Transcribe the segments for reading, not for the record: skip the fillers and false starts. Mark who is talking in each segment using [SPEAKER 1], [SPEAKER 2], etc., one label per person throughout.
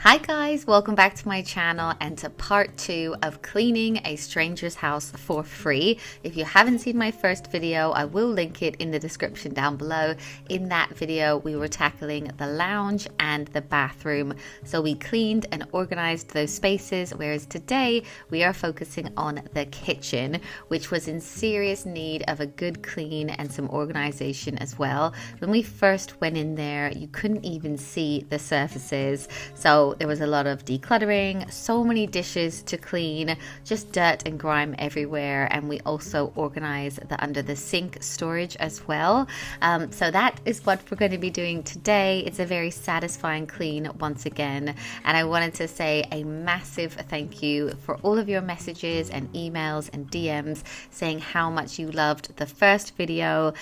[SPEAKER 1] Hi guys, welcome back to my channel and to part 2 of cleaning a stranger's house for free. If you haven't seen my first video, I will link it in the description down below. In that video, we were tackling the lounge and the bathroom. So we cleaned and organized those spaces, whereas today we are focusing on the kitchen, which was in serious need of a good clean and some organization as well. When we first went in there, you couldn't even see the surfaces. So there was a lot of decluttering, so many dishes to clean, just dirt and grime everywhere. And we also organized the under the sink storage as well. So that is what we're going to be doing today. It's a very satisfying clean once again. And I wanted to say a massive thank you for all of your messages and emails and DMs saying how much you loved the first video,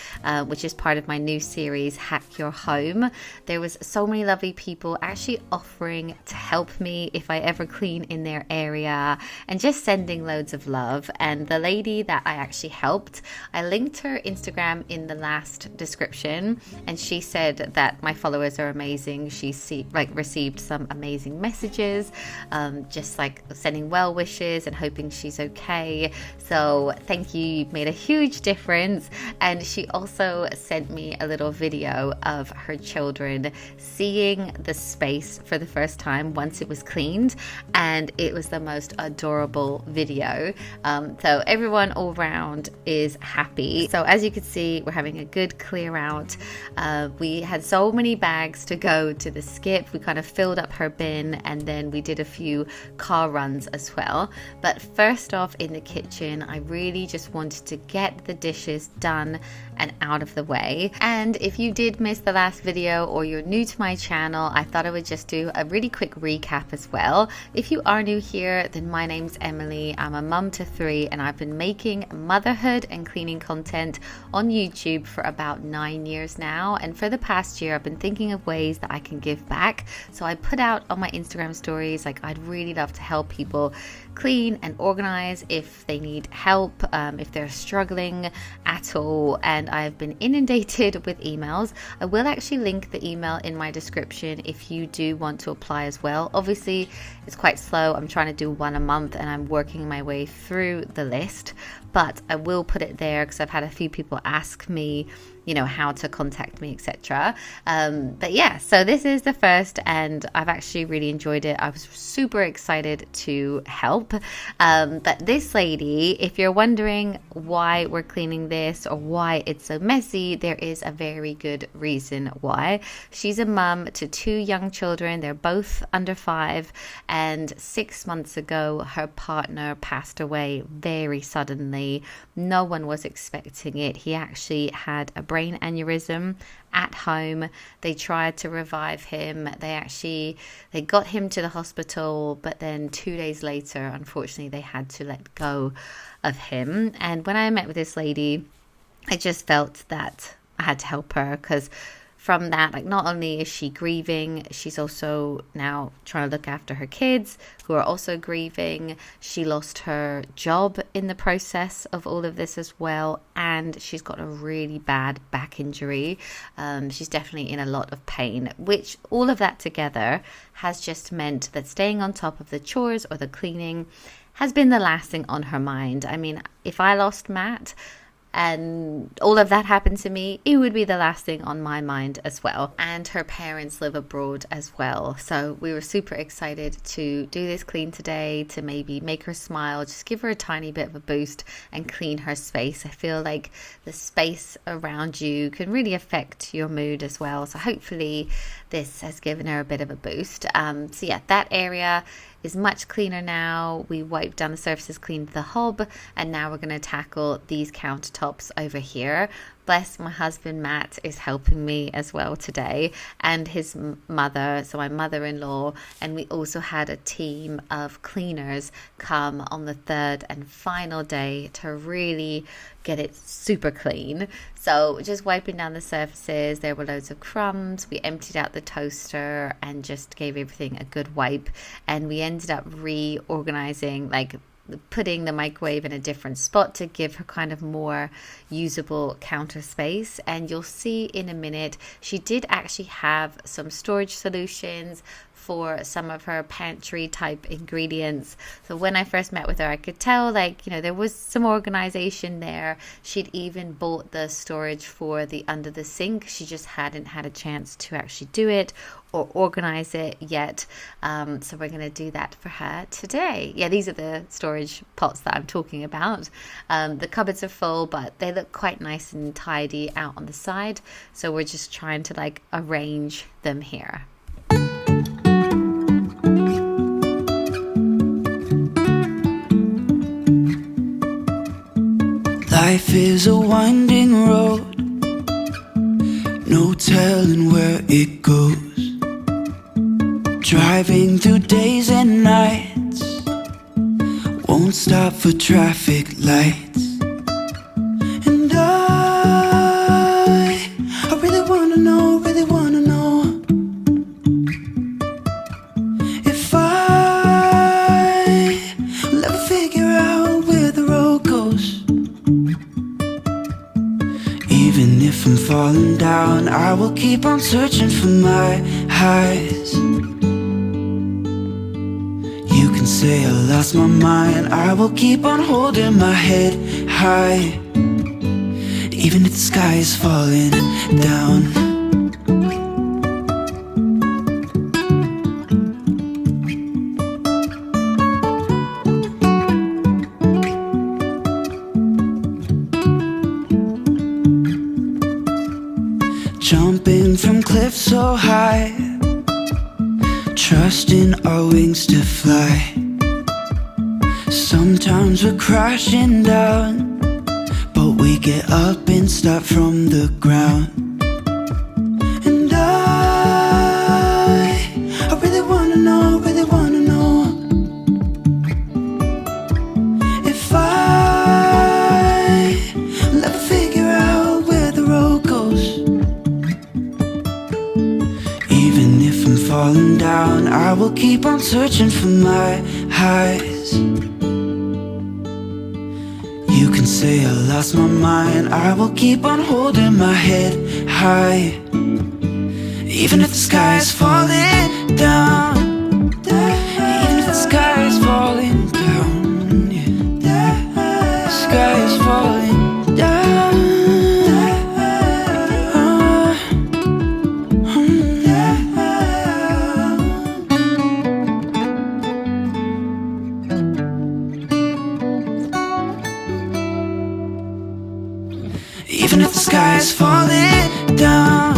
[SPEAKER 1] which is part of my new series, Hack Your Home. There was so many lovely people actually offering to help me if I ever clean in their area and just sending loads of love. And the lady that I actually helped, I linked her Instagram in the last description, and she said that my followers are amazing. She received some amazing messages, just like sending well wishes and hoping she's okay. So thank you, you've made a huge difference. And she also sent me a little video of her children seeing the space for the first time once it was cleaned, and it was the most adorable video. So everyone all around is happy. So as you can see, we're having a good clear out. We had so many bags to go to the skip. We kind of filled up her bin, and then we did a few car runs as well. But first off, in the kitchen, I really just wanted to get the dishes done and out of the way. And if you did miss the last video or you're new to my channel, I thought I would just do a really quick recap as well. If you are new here, then my name's Emily. I'm a mum to 3, and I've been making motherhood and cleaning content on YouTube for about 9 years now. And for the past year, I've been thinking of ways that I can give back. So I put out on my Instagram stories, like, I'd really love to help people clean and organize if they need help, if they're struggling at all. And I've been inundated with emails. I will actually link the email in my description if you do want to apply as well. Obviously, it's quite slow. I'm trying to do one a month and I'm working my way through the list, but I will put it there because I've had a few people ask me, you know, how to contact me, etc. But yeah, so this is the first, and I've actually really enjoyed it. I was super excited to help. But this lady, if you're wondering why we're cleaning this or why it's so messy, there is a very good reason why. She's a mum to 2 young children. They're both under 5, and 6 months ago, her partner passed away very suddenly. No one was expecting it. He actually had a brain aneurysm at home. They tried to revive him. They got him to the hospital, but then 2 days later, unfortunately, they had to let go of him. And when I met with this lady, I just felt that I had to help her, because from that, like, not only is she grieving, she's also now trying to look after her kids who are also grieving. She lost her job in the process of all of this as well, and she's got a really bad back injury. She's definitely in a lot of pain, which all of that together has just meant that staying on top of the chores or the cleaning has been the last thing on her mind. I mean, if I lost Matt and all of that happened to me, it would be the last thing on my mind as well. And her parents live abroad as well. So we were super excited to do this clean today, to maybe make her smile, just give her a tiny bit of a boost and clean her space. I feel like the space around you can really affect your mood as well. So hopefully this has given her a bit of a boost. So yeah, that area is much cleaner now. We wiped down the surfaces, cleaned the hob, and now we're going to tackle these countertops over here. Bless my husband Matt is helping me as well today, and his mother, so my mother-in-law, and we also had a team of cleaners come on the 3rd and final day to really get it super clean. So just wiping down the surfaces, there were loads of crumbs. We emptied out the toaster and just gave everything a good wipe, and we ended up reorganizing, like, putting the microwave in a different spot to give her kind of more usable counter space. And you'll see in a minute, she did actually have some storage solutions for some of her pantry type ingredients. So when I first met with her, I could tell, like, there was some organization there. She'd even bought the storage for the under the sink. She just hadn't had a chance to actually do it or organize it yet. So we're going to do that for her today. Yeah, these are the storage pots that I'm talking about. The cupboards are full, but they look quite nice and tidy out on the side. So we're just trying to like arrange them here.
[SPEAKER 2] Life is a winding road, no telling where it goes. Driving through days and nights, won't stop for traffic lights. And I really wanna know, if I will ever figure out where the road goes. Even if I'm falling down, I will keep on searching for my highs. You can say I lost my mind, I will keep on holding my head high. Even if the sky is falling down. Jumping from cliffs so high, trusting our wings to fly. Sometimes we're crashing down, but we get up and start from the ground. And I really wanna know, if I will ever figure out where the road goes. Even if I'm falling down, I will keep on searching for my highs. You can say I lost my mind, I will keep on holding my head high. Even if the sky is falling down, even if the sky is falling down, yeah. The sky is falling down. Even if the sky is falling down,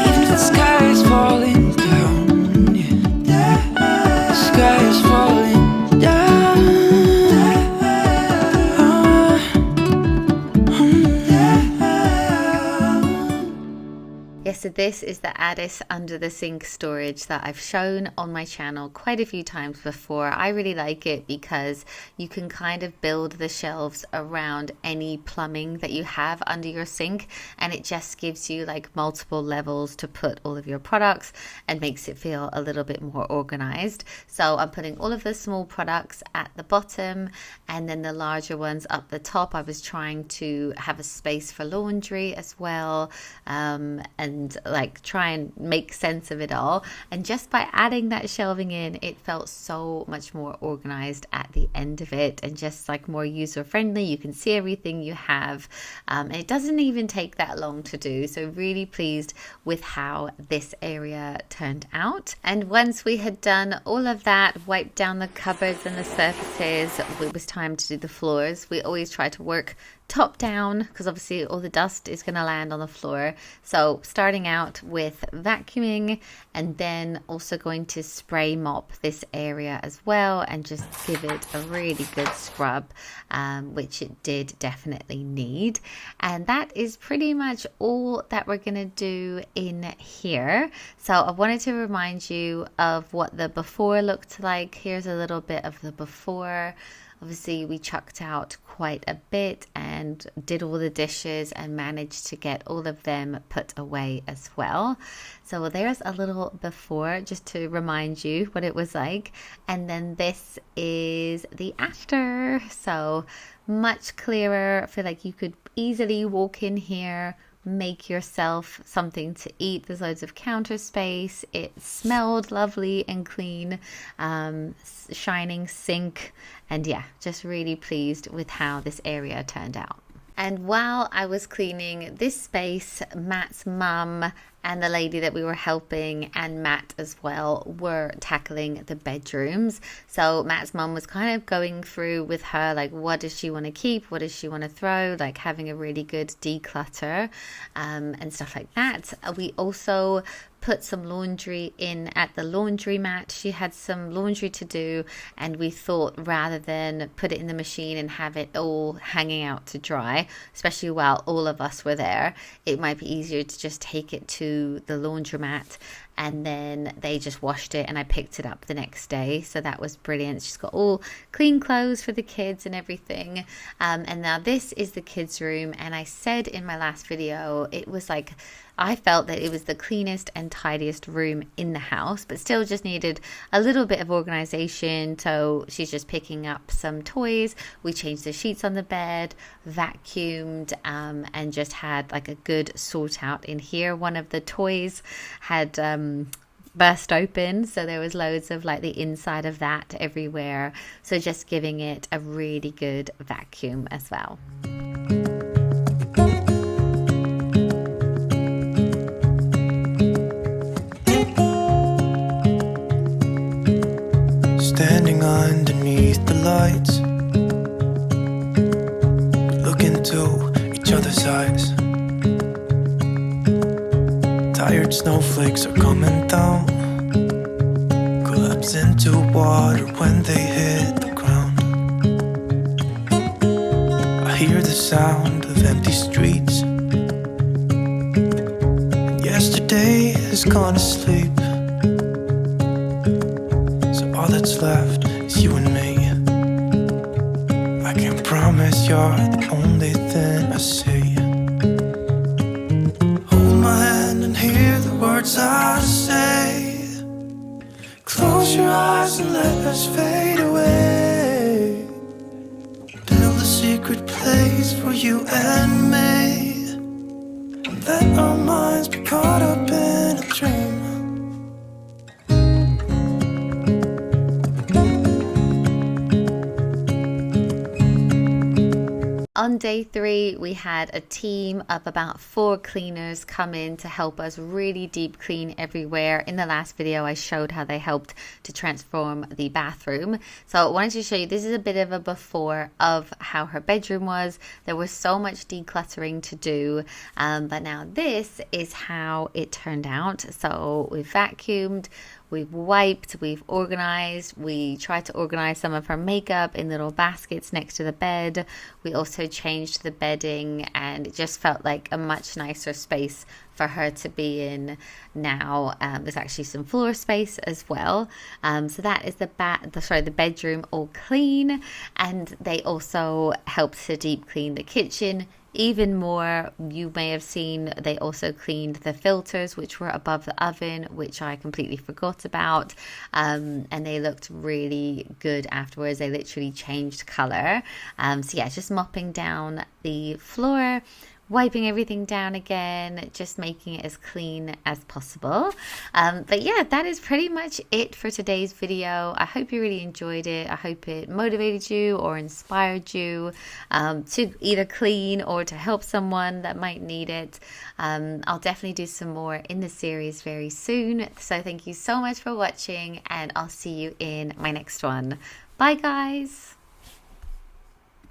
[SPEAKER 2] even if the sky is falling down, yeah. The sky is falling down.
[SPEAKER 1] Yes, so this is the Addis under the sink storage that I've shown on my channel quite a few times before. I really like it because you can kind of build the shelves around any plumbing that you have under your sink, and it just gives you like multiple levels to put all of your products and makes it feel a little bit more organized. So I'm putting all of the small products at the bottom and then the larger ones up the top. I was trying to have a space for laundry as well, and like try and make sense of it all. And just by adding that shelving in, it felt so much more organized at the end of it and just like more user friendly. You can see everything you have, and it doesn't even take that long to do. So really pleased with how this area turned out. And once we had done all of that, wiped down the cupboards and the surfaces, it was time to do the floors. We always try to work top down because obviously all the dust is going to land on the floor. So starting out with vacuuming and then also going to spray mop this area as well and just give it a really good scrub, which it did definitely need. And that is pretty much all that we're going to do in here. So I wanted to remind you of what the before looked like. Here's a little bit of the before Obviously we chucked out quite a bit and did all the dishes and managed to get all of them put away as well. So there's a little before, just to remind you what it was like, and then this is the after. So much clearer. I feel like you could easily walk in here, make yourself something to eat. There's loads of counter space. It smelled lovely and clean, shining sink, and yeah, just really pleased with how this area turned out. And while I was cleaning this space, Matt's mum and the lady that we were helping and Matt as well were tackling the bedrooms. So Matt's mum was kind of going through with her, like, what does she want to keep? What does she want to throw? Like having a really good declutter and stuff like that. We also put some laundry in at the laundromat. She had some laundry to do, and we thought rather than put it in the machine and have it all hanging out to dry, especially while all of us were there, it might be easier to just take it to the laundromat, and then they just washed it and I picked it up the next day. So that was brilliant. She's got all clean clothes for the kids and everything. And now this is the kids' room, and I said in my last video, it was like, I felt that it was the cleanest and tidiest room in the house, but still just needed a little bit of organization. So she's just picking up some toys. We changed the sheets on the bed, vacuumed, and just had like a good sort out in here. One of the toys had burst open, so there was loads of like the inside of that everywhere. So just giving it a really good vacuum as well.
[SPEAKER 2] Standing underneath the lights, look into each other's eyes. Tired snowflakes are coming down, collapse into water when they hit the ground. I hear the sound of empty streets, and yesterday has gone to sleep. All that's left is you and me. I can promise you're the only thing I see. Hold my hand and hear the words I say. Close your eyes and let us fade away. Build a secret place for you and me, and let our minds be caught up in a dream.
[SPEAKER 1] On day 3, we had a team of about 4 cleaners come in to help us really deep clean everywhere. In the last video, I showed how they helped to transform the bathroom. So I wanted to show you, this is a bit of a before of how her bedroom was. There was so much decluttering to do, but now this is how it turned out. So we vacuumed, we've wiped, we've organized. We tried to organize some of her makeup in little baskets next to the bed. We also changed the bedding, and it just felt like a much nicer space for her to be in now. There's actually some floor space as well. So that is the bedroom all clean, and they also helped to deep clean the kitchen even more. You may have seen they also cleaned the filters which were above the oven, which I completely forgot about, and they looked really good afterwards. They literally changed color. So yeah, just mopping down the floor, wiping everything down again, just making it as clean as possible. But yeah, that is pretty much it for today's video. I hope you really enjoyed it. I hope it motivated you or inspired you to either clean or to help someone that might need it. I'll definitely do some more in the series very soon. So thank you so much for watching, and I'll see you in my next one. Bye guys.